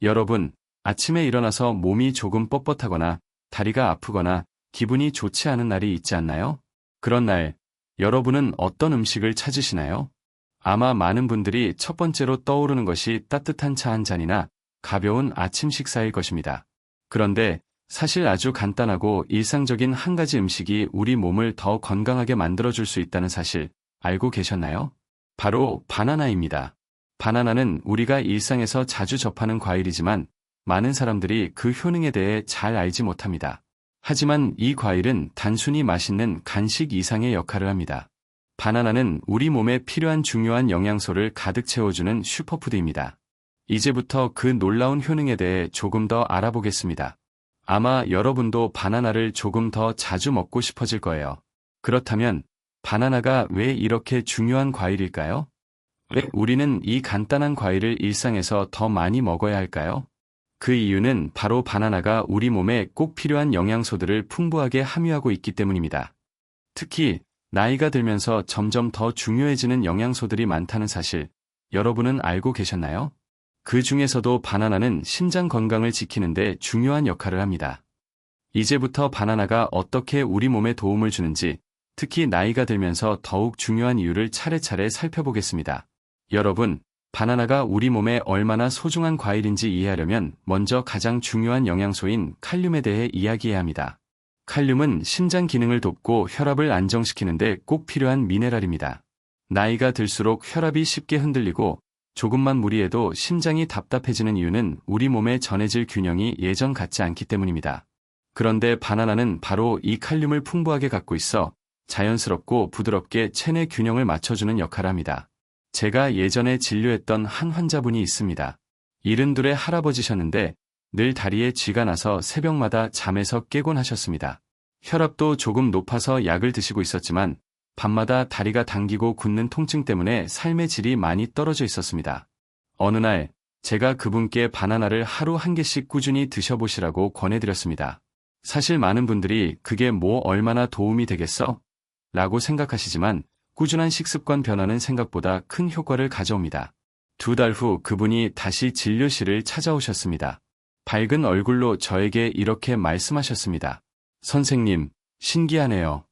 여러분, 아침에 일어나서 몸이 조금 뻣뻣하거나 다리가 아프거나 기분이 좋지 않은 날이 있지 않나요? 그런 날, 여러분은 어떤 음식을 찾으시나요? 아마 많은 분들이 첫 번째로 떠오르는 것이 따뜻한 차 한 잔이나 가벼운 아침 식사일 것입니다. 그런데 사실 아주 간단하고 일상적인 한 가지 음식이 우리 몸을 더 건강하게 만들어줄 수 있다는 사실 알고 계셨나요? 바로 바나나입니다. 바나나는 우리가 일상에서 자주 접하는 과일이지만 많은 사람들이 그 효능에 대해 잘 알지 못합니다. 하지만 이 과일은 단순히 맛있는 간식 이상의 역할을 합니다. 바나나는 우리 몸에 필요한 중요한 영양소를 가득 채워주는 슈퍼푸드입니다. 이제부터 그 놀라운 효능에 대해 조금 더 알아보겠습니다. 아마 여러분도 바나나를 조금 더 자주 먹고 싶어질 거예요. 그렇다면 바나나가 왜 이렇게 중요한 과일일까요? 왜 우리는 이 간단한 과일을 일상에서 더 많이 먹어야 할까요? 그 이유는 바로 바나나가 우리 몸에 꼭 필요한 영양소들을 풍부하게 함유하고 있기 때문입니다. 특히 나이가 들면서 점점 더 중요해지는 영양소들이 많다는 사실, 여러분은 알고 계셨나요? 그 중에서도 바나나는 심장 건강을 지키는데 중요한 역할을 합니다. 이제부터 바나나가 어떻게 우리 몸에 도움을 주는지, 특히 나이가 들면서 더욱 중요한 이유를 차례차례 살펴보겠습니다. 여러분, 바나나가 우리 몸에 얼마나 소중한 과일인지 이해하려면 먼저 가장 중요한 영양소인 칼륨에 대해 이야기해야 합니다. 칼륨은 심장 기능을 돕고 혈압을 안정시키는데 꼭 필요한 미네랄입니다. 나이가 들수록 혈압이 쉽게 흔들리고 조금만 무리해도 심장이 답답해지는 이유는 우리 몸에 전해질 균형이 예전 같지 않기 때문입니다. 그런데 바나나는 바로 이 칼륨을 풍부하게 갖고 있어 자연스럽고 부드럽게 체내 균형을 맞춰주는 역할을 합니다. 제가 예전에 진료했던 한 환자분이 있습니다. 72의 할아버지셨는데 늘 다리에 쥐가 나서 새벽마다 잠에서 깨곤 하셨습니다. 혈압도 조금 높아서 약을 드시고 있었지만 밤마다 다리가 당기고 굳는 통증 때문에 삶의 질이 많이 떨어져 있었습니다. 어느 날 제가 그분께 바나나를 하루 한 개씩 꾸준히 드셔보시라고 권해드렸습니다. 사실 많은 분들이 그게 뭐 얼마나 도움이 되겠어? 라고 생각하시지만 꾸준한 식습관 변화는 생각보다 큰 효과를 가져옵니다. 2달 후 그분이 다시 진료실을 찾아오셨습니다. 밝은 얼굴로 저에게 이렇게 말씀하셨습니다. 선생님, 신기하네요.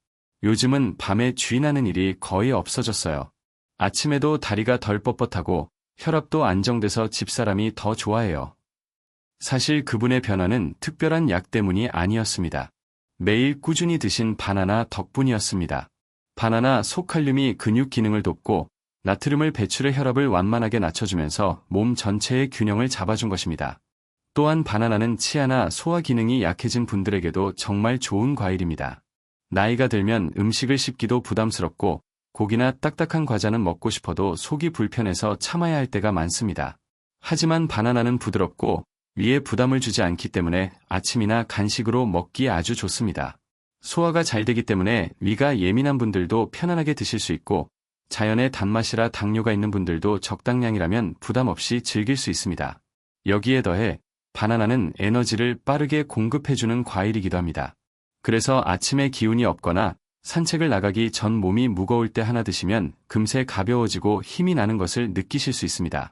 요즘은 밤에 쥐 나는 일이 거의 없어졌어요. 아침에도 다리가 덜 뻣뻣하고 혈압도 안정돼서 집사람이 더 좋아해요. 사실 그분의 변화는 특별한 약 때문이 아니었습니다. 매일 꾸준히 드신 바나나 덕분이었습니다. 바나나 소칼륨이 근육 기능을 돕고 나트륨을 배출해 혈압을 완만하게 낮춰주면서 몸 전체의 균형을 잡아준 것입니다. 또한 바나나는 치아나 소화 기능이 약해진 분들에게도 정말 좋은 과일입니다. 나이가 들면 음식을 씹기도 부담스럽고 고기나 딱딱한 과자는 먹고 싶어도 속이 불편해서 참아야 할 때가 많습니다. 하지만 바나나는 부드럽고 위에 부담을 주지 않기 때문에 아침이나 간식으로 먹기에 아주 좋습니다. 소화가 잘 되기 때문에 위가 예민한 분들도 편안하게 드실 수 있고 자연의 단맛이라 당뇨가 있는 분들도 적당량이라면 부담 없이 즐길 수 있습니다. 여기에 더해 바나나는 에너지를 빠르게 공급해주는 과일이기도 합니다. 그래서 아침에 기운이 없거나 산책을 나가기 전 몸이 무거울 때 하나 드시면 금세 가벼워지고 힘이 나는 것을 느끼실 수 있습니다.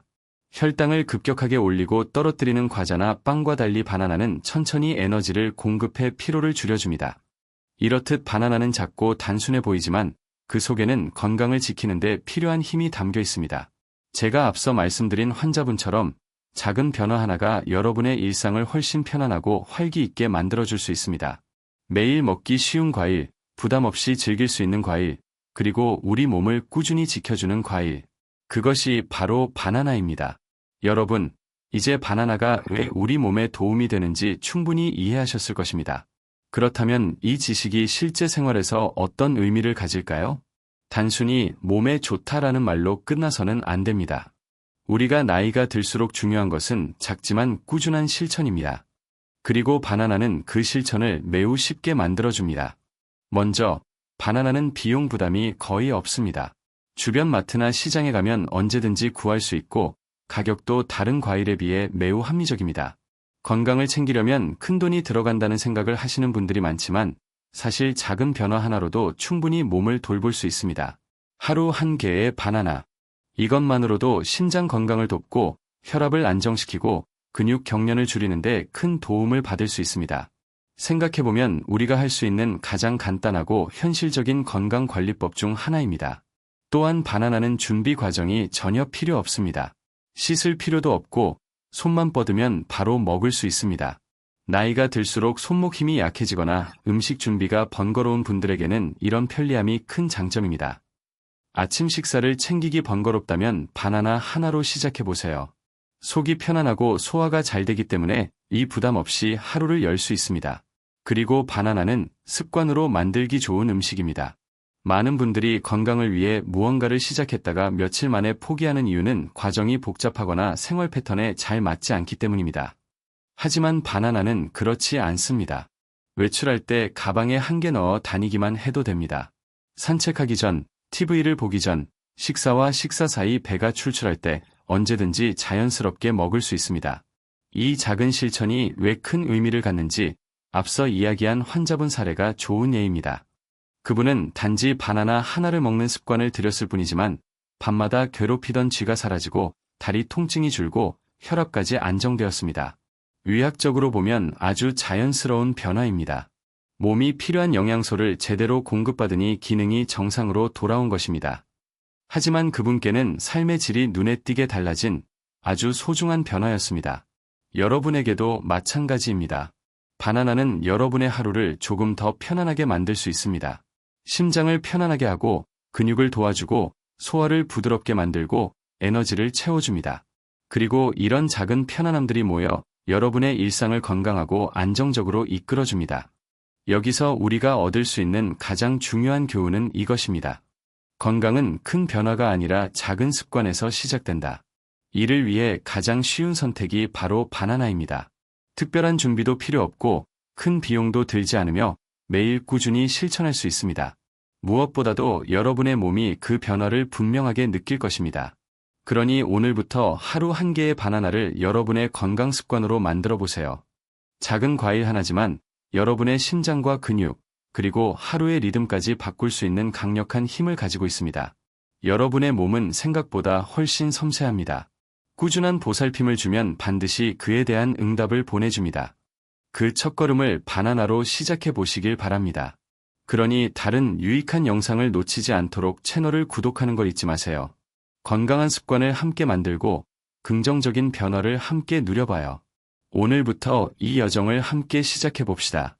혈당을 급격하게 올리고 떨어뜨리는 과자나 빵과 달리 바나나는 천천히 에너지를 공급해 피로를 줄여줍니다. 이렇듯 바나나는 작고 단순해 보이지만 그 속에는 건강을 지키는 데 필요한 힘이 담겨 있습니다. 제가 앞서 말씀드린 환자분처럼 작은 변화 하나가 여러분의 일상을 훨씬 편안하고 활기 있게 만들어줄 수 있습니다. 매일 먹기 쉬운 과일, 부담 없이 즐길 수 있는 과일, 그리고 우리 몸을 꾸준히 지켜주는 과일. 그것이 바로 바나나입니다. 여러분, 이제 바나나가 왜 우리 몸에 도움이 되는지 충분히 이해하셨을 것입니다. 그렇다면 이 지식이 실제 생활에서 어떤 의미를 가질까요? 단순히 몸에 좋다라는 말로 끝나서는 안 됩니다. 우리가 나이가 들수록 중요한 것은 작지만 꾸준한 실천입니다. 그리고 바나나는 그 실천을 매우 쉽게 만들어줍니다. 먼저, 바나나는 비용 부담이 거의 없습니다. 주변 마트나 시장에 가면 언제든지 구할 수 있고 가격도 다른 과일에 비해 매우 합리적입니다. 건강을 챙기려면 큰돈이 들어간다는 생각을 하시는 분들이 많지만 사실 작은 변화 하나로도 충분히 몸을 돌볼 수 있습니다. 하루 한 개의 바나나. 이것만으로도 심장 건강을 돕고 혈압을 안정시키고 근육 경련을 줄이는데 큰 도움을 받을 수 있습니다. 생각해보면 우리가 할 수 있는 가장 간단하고 현실적인 건강관리법 중 하나입니다. 또한 바나나는 준비 과정이 전혀 필요 없습니다. 씻을 필요도 없고 손만 뻗으면 바로 먹을 수 있습니다. 나이가 들수록 손목 힘이 약해지거나 음식 준비가 번거로운 분들에게는 이런 편리함이 큰 장점입니다. 아침 식사를 챙기기 번거롭다면 바나나 하나로 시작해보세요. 속이 편안하고 소화가 잘 되기 때문에 이 부담 없이 하루를 열 수 있습니다. 그리고 바나나는 습관으로 만들기 좋은 음식입니다. 많은 분들이 건강을 위해 무언가를 시작했다가 며칠 만에 포기하는 이유는 과정이 복잡하거나 생활 패턴에 잘 맞지 않기 때문입니다. 하지만 바나나는 그렇지 않습니다. 외출할 때 가방에 한 개 넣어 다니기만 해도 됩니다. 산책하기 전, TV를 보기 전, 식사와 식사 사이 배가 출출할 때 언제든지 자연스럽게 먹을 수 있습니다. 이 작은 실천이 왜 큰 의미를 갖는지 앞서 이야기한 환자분 사례가 좋은 예입니다. 그분은 단지 바나나 하나를 먹는 습관을 들였을 뿐이지만 밤마다 괴롭히던 쥐가 사라지고 다리 통증이 줄고 혈압까지 안정되었습니다. 의학적으로 보면 아주 자연스러운 변화입니다. 몸이 필요한 영양소를 제대로 공급받으니 기능이 정상으로 돌아온 것입니다. 하지만 그분께는 삶의 질이 눈에 띄게 달라진 아주 소중한 변화였습니다. 여러분에게도 마찬가지입니다. 바나나는 여러분의 하루를 조금 더 편안하게 만들 수 있습니다. 심장을 편안하게 하고 근육을 도와주고 소화를 부드럽게 만들고 에너지를 채워줍니다. 그리고 이런 작은 편안함들이 모여 여러분의 일상을 건강하고 안정적으로 이끌어줍니다. 여기서 우리가 얻을 수 있는 가장 중요한 교훈은 이것입니다. 건강은 큰 변화가 아니라 작은 습관에서 시작된다. 이를 위해 가장 쉬운 선택이 바로 바나나입니다. 특별한 준비도 필요 없고 큰 비용도 들지 않으며 매일 꾸준히 실천할 수 있습니다. 무엇보다도 여러분의 몸이 그 변화를 분명하게 느낄 것입니다. 그러니 오늘부터 하루 한 개의 바나나를 여러분의 건강 습관으로 만들어 보세요. 작은 과일 하나지만 여러분의 심장과 근육, 그리고 하루의 리듬까지 바꿀 수 있는 강력한 힘을 가지고 있습니다. 여러분의 몸은 생각보다 훨씬 섬세합니다. 꾸준한 보살핌을 주면 반드시 그에 대한 응답을 보내줍니다. 그 첫걸음을 바나나로 시작해 보시길 바랍니다. 그러니 다른 유익한 영상을 놓치지 않도록 채널을 구독하는 걸 잊지 마세요. 건강한 습관을 함께 만들고 긍정적인 변화를 함께 누려봐요. 오늘부터 이 여정을 함께 시작해 봅시다.